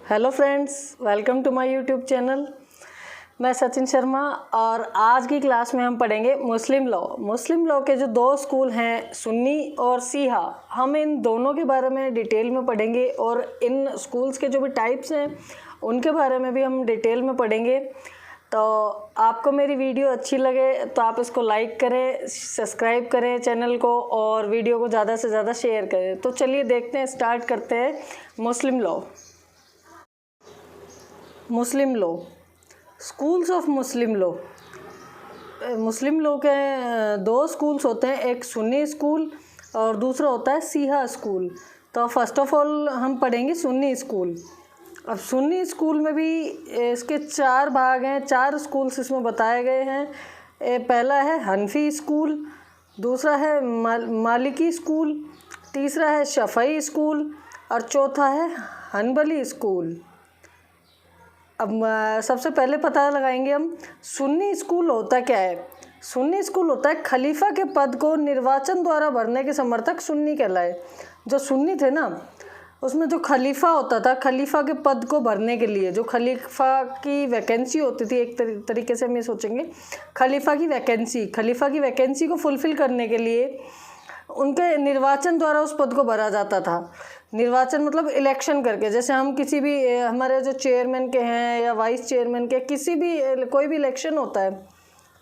Hello friends, welcome to my YouTube channel. मैं सचिन शर्मा और आज की क्लास में हम पढ़ेंगे मुस्लिम लॉ। मुस्लिम लॉ के जो दो स्कूल हैं, सुन्नी और शिया, हम इन दोनों के बारे में डिटेल में पढ़ेंगे और इन स्कूल्स के जो भी टाइप्स हैं उनके बारे में भी हम डिटेल में पढ़ेंगे। तो आपको मेरी वीडियो अच्छी लगे तो आप इसको लाइक करें, सब्सक्राइब करें चैनल को और वीडियो को ज़्यादा से ज़्यादा शेयर करें। तो चलिए देखते हैं, स्टार्ट करते हैं मुस्लिम law. Muslim law, schools of Muslim law. Muslim law के दो स्कूल्स होते हैं, एक सुन्नी स्कूल और दूसरा होता है शिया स्कूल। तो फर्स्ट ऑफ ऑल हम पढ़ेंगे सुन्नी स्कूल। अब सुन्नी स्कूल में भी इसके चार भाग हैं, चार स्कूल्स इसमें बताए गए हैं। पहला है हनफी स्कूल, दूसरा है मालिकी स्कूल, तीसरा है शफ़ई स्कूल और चौथा है हनबली स्कूल। अब सबसे पहले पता लगाएंगे हम सुन्नी स्कूल होता क्या है। सुन्नी स्कूल होता है खलीफा के पद को निर्वाचन द्वारा भरने के समर्थक सुन्नी कहलाए। जो सुन्नी थे ना, उसमें जो खलीफा होता था, खलीफा के पद को भरने के लिए जो खलीफा की वैकेंसी होती थी, एक तरीके से हम ये सोचेंगे खलीफा की वैकेंसी को फुलफ़िल करने के लिए उनके निर्वाचन द्वारा उस पद को भरा जाता था। निर्वाचन मतलब इलेक्शन करके, जैसे हम किसी भी हमारे जो चेयरमैन के हैं या वाइस चेयरमैन के किसी भी कोई भी इलेक्शन होता है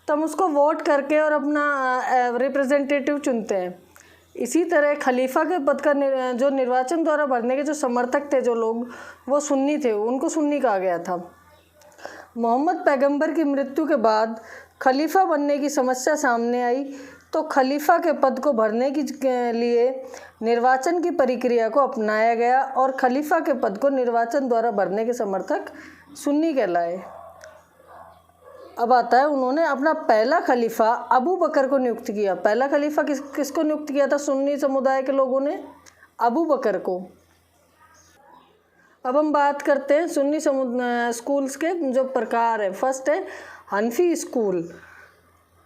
तो हम उसको वोट करके और अपना रिप्रेजेंटेटिव चुनते हैं। इसी तरह खलीफा के पद का जो निर्वाचन द्वारा भरने के जो समर्थक थे, जो लोग, वो सुन्नी थे, उनको सुन्नी कहा गया था। मोहम्मद पैगंबर की मृत्यु के बाद खलीफा बनने की समस्या सामने आई तो खलीफा के पद को भरने के लिए निर्वाचन की प्रक्रिया को अपनाया गया और खलीफा के पद को निर्वाचन द्वारा भरने के समर्थक सुन्नी कहलाए। अब आता है, उन्होंने अपना पहला खलीफा अबू बकर को नियुक्त किया। पहला खलीफा किसको नियुक्त किया था सुन्नी समुदाय के लोगों ने? अबू बकर को। अब हम बात करते हैं सुन्नी स्कूल्स के जो प्रकार हैं। फर्स्ट है हनफी स्कूल।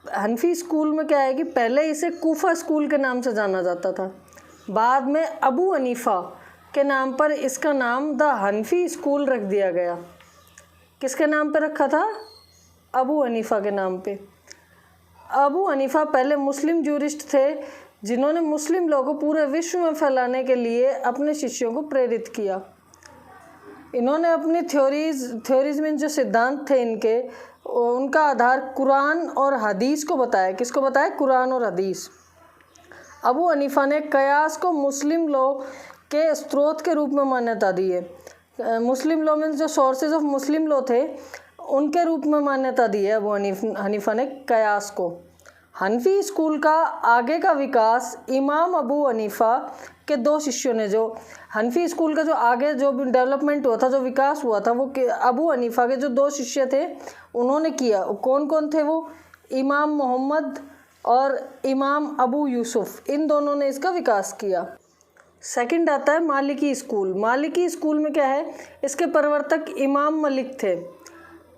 हनफी स्कूल में क्या है कि पहले इसे कूफा स्कूल के नाम से जाना जाता था, बाद में अबू हनीफा के नाम पर इसका नाम द हनफी स्कूल रख दिया गया। किसके नाम पे रखा था? अबू हनीफा के नाम पे। अबू हनीफा पहले मुस्लिम जूरिस्ट थे जिन्होंने मुस्लिम लॉ को पूरे विश्व में फैलाने के लिए अपने शिष्यों को प्रेरित किया। इन्होंने अपनी थ्योरीज में जो सिद्धांत थे इनके, उनका आधार कुरान और हदीस को बताया। किसको बताया? कुरान और हदीस। अबू हनीफा ने कयास को मुस्लिम लॉ के स्रोत के रूप में मान्यता दी है। मुस्लिम लॉ में जो सोर्सेज ऑफ मुस्लिम लॉ थे उनके रूप में मान्यता दी है अबू हनीफा ने कयास को। हनफी स्कूल का आगे का विकास इमाम अबू हनीफा के दो शिष्यों ने, जो हनफी स्कूल का जो आगे जो डेवलपमेंट हुआ था, जो विकास हुआ था, वो अबू हनीफा के जो दो शिष्य थे उन्होंने किया। कौन कौन थे वो? इमाम मोहम्मद और इमाम अबू यूसुफ, इन दोनों ने इसका विकास किया। सेकंड आता है मालिकी स्कूल। मालिकी स्कूल में क्या है, इसके प्रवर्तक इमाम मलिक थे।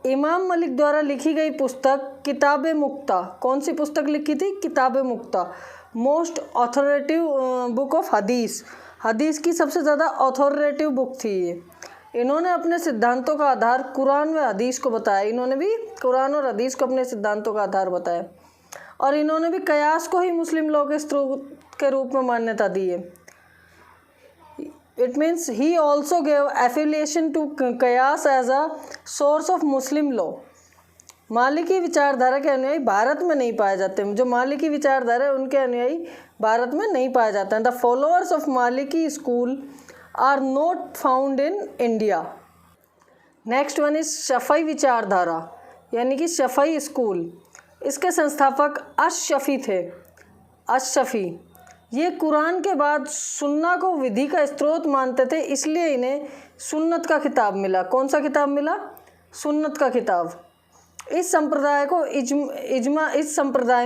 इमाम मलिक द्वारा लिखी गई पुस्तक किताब-ए मुक्ता, कौन सी पुस्तक लिखी थी? किताब-ए मुक्ता, मोस्ट ऑथोरेटिव बुक ऑफ हदीस। हदीस की सबसे ज़्यादा ऑथोरेटिव बुक थी ये। इन्होंने अपने सिद्धांतों का आधार कुरान व हदीस को बताया। इन्होंने भी कुरान और हदीस को अपने सिद्धांतों का आधार बताया और इन्होंने भी कयास को ही मुस्लिम लॉ के स्रोत के रूप में मान्यता दी है। It means he also gave affiliation to Qiyas as a source of Muslim law. मालिकी विचारधारा के अनुयायी भारत में नहीं पाए जाते। जो मालिकी विचारधारा है उनके अनुयायी भारत में नहीं पाए जाते हैं। The followers of Maliki school are not found in India. Next one is Shafi'i विचारधारा, यानी कि शफ़ई स्कूल। इसके संस्थापक अश-शफ़ी थे। अश-शफ़ी ये कुरान के बाद सुन्ना को विधि का स्रोत मानते थे, इसलिए इन्हें सुन्नत का खिताब मिला। कौन सा खिताब मिला? सुन्नत का खिताब। इस संप्रदाय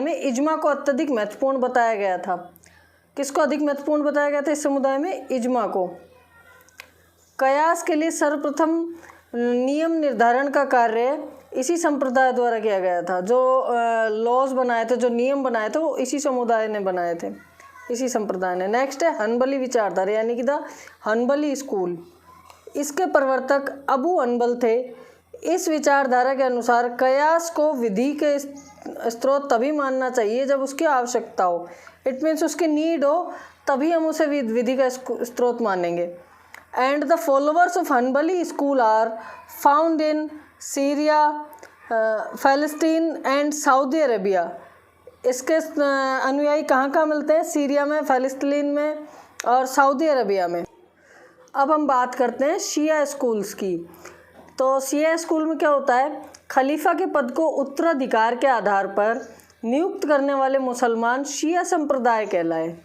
में इज्मा को अत्यधिक महत्वपूर्ण बताया गया था। किसको अधिक महत्वपूर्ण बताया गया था इस समुदाय में? इज्मा को। कयास के लिए सर्वप्रथम नियम निर्धारण का कार्य इसी संप्रदाय द्वारा किया गया था। जो लॉज बनाए थे, जो नियम बनाए थे, वो इसी समुदाय ने बनाए थे, इसी संप्रदाय ने। नेक्स्ट है हनबली विचारधारा, यानी कि द हनबली स्कूल। इसके प्रवर्तक अबू अनबल थे। इस विचारधारा के अनुसार कयास को विधि के स्रोत तभी मानना चाहिए जब उसकी आवश्यकता हो। इट मीन्स उसकी नीड हो, तभी हम उसे विधि का स्रोत मानेंगे। And the followers of Hanbali school are found in Syria, फ़लस्तीन एंड सऊदी अरेबिया। इसके अनुयायी कहाँ मिलते हैं? सीरिया में, फ़लस्तीन में और सऊदी अरेबिया में। अब हम बात करते हैं शिया स्कूल्स की। तो शिया स्कूल में क्या होता है? खलीफा के पद को उत्तराधिकार के आधार पर नियुक्त करने वाले मुसलमान शिया संप्रदाय कहलाए।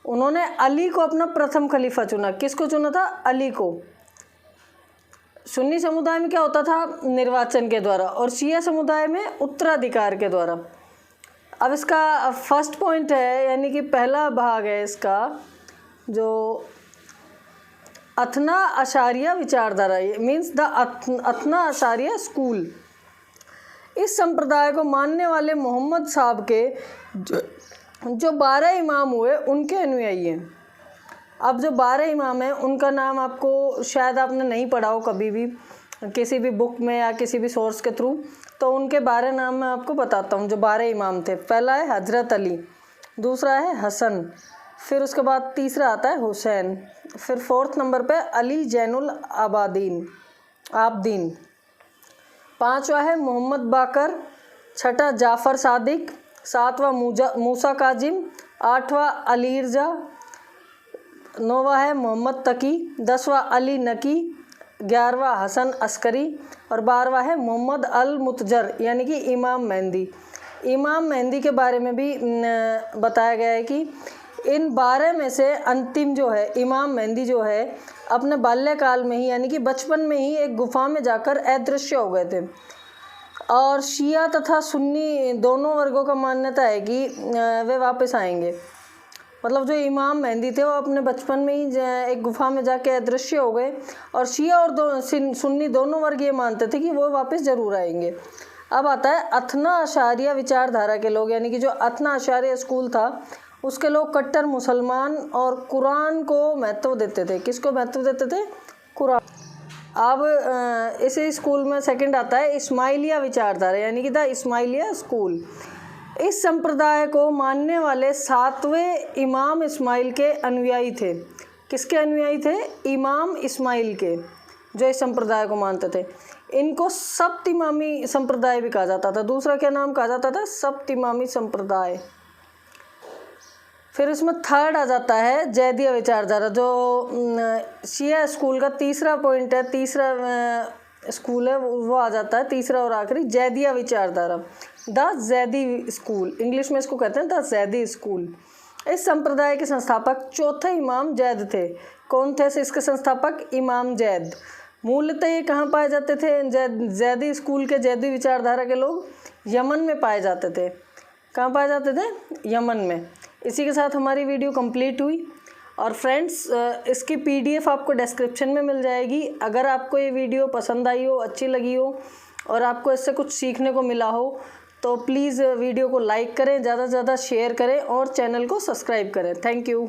उन्होंने अली को अपना प्रथम खलीफा चुना। किसको चुना था? अली को। सुन्नी समुदाय में क्या होता था? निर्वाचन के द्वारा, और शिया समुदाय में उत्तराधिकार के द्वारा। अब इसका फर्स्ट पॉइंट है, यानी कि पहला भाग है इसका, जो अथना अशारिया विचारधारा, मीन्स द अथना अशारिया स्कूल। इस संप्रदाय को मानने वाले मोहम्मद साहब के जो 12 इमाम हुए उनके अनुयायी हैं। अब जो 12 इमाम हैं उनका नाम आपको शायद आपने नहीं पढ़ा हो कभी भी किसी भी बुक में या किसी भी सोर्स के थ्रू, तो उनके 12 नाम मैं आपको बताता हूँ जो 12 इमाम थे। पहला है हजरत अली, दूसरा है हसन, फिर उसके बाद तीसरा आता है हुसैन, फिर 4th नंबर पे अली जैनुल आबदीन, 5वां है मोहम्मद बाकर, 6ठा जाफ़र सादिक, 7वां मूसा काजिम, 8वां अली रजा, 9वां है मोहम्मद तकी, 10वां अली नकी, 11वां हसन अस्करी और 12वां है मोहम्मद अल मुतजर, यानी कि इमाम मेहंदी। इमाम मेहंदी के बारे में भी बताया गया है कि इन 12 में से अंतिम जो है इमाम मेहंदी जो है अपने बाल्यकाल में ही, यानी कि बचपन में ही एक गुफा में जाकर अदृश्य हो गए थे। और शिया तथा सुन्नी दोनों वर्गों का मान्यता है कि वे वापस आएंगे। मतलब जो इमाम मेहंदी थे वो अपने बचपन में ही एक गुफा में जाके अदृश्य हो गए, और शिया और सुन्नी दोनों वर्ग ये मानते थे कि वो वापस ज़रूर आएंगे। अब आता है अथना अशारिया विचारधारा के लोग, यानी कि जो अथना अशारिया स्कूल था उसके लोग कट्टर मुसलमान और कुरान को महत्व देते थे। किसको महत्व देते थे? कुरान। अब इसी स्कूल में सेकंड आता है इस्माइलिया विचारधारा, यानी कि द इस्माइलिया स्कूल। इस संप्रदाय को मानने वाले 7वें इमाम इस्माइल के अनुयायी थे। किसके अनुयायी थे? इमाम इस्माइल के, जो इस संप्रदाय को मानते थे। इनको सप्त इमामी संप्रदाय भी कहा जाता था। दूसरा क्या नाम कहा जाता था? सप्त इमामी संप्रदाय। फिर इसमें थर्ड आ जाता है जैदिया विचारधारा, जो शिया स्कूल का तीसरा पॉइंट है, तीसरा स्कूल है वो आ जाता है, तीसरा और आखिरी जैदिया विचारधारा, द जैदी स्कूल। इंग्लिश में इसको कहते हैं द जैदी स्कूल। इस संप्रदाय के संस्थापक चौथे इमाम जैद थे। कौन थे इसके संस्थापक? इमाम जैद। मूलतः ये कहाँ पाए जाते थे? जैदी स्कूल के, जैदी विचारधारा के लोग यमन में पाए जाते थे। कहाँ पाए जाते थे? यमन में। इसी के साथ हमारी वीडियो कंप्लीट हुई। और फ्रेंड्स, इसकी PDF आपको डिस्क्रिप्शन में मिल जाएगी। अगर आपको ये वीडियो पसंद आई हो, अच्छी लगी हो और आपको इससे कुछ सीखने को मिला हो तो प्लीज़ वीडियो को लाइक करें, ज़्यादा से ज़्यादा शेयर करें और चैनल को सब्सक्राइब करें। Thank you.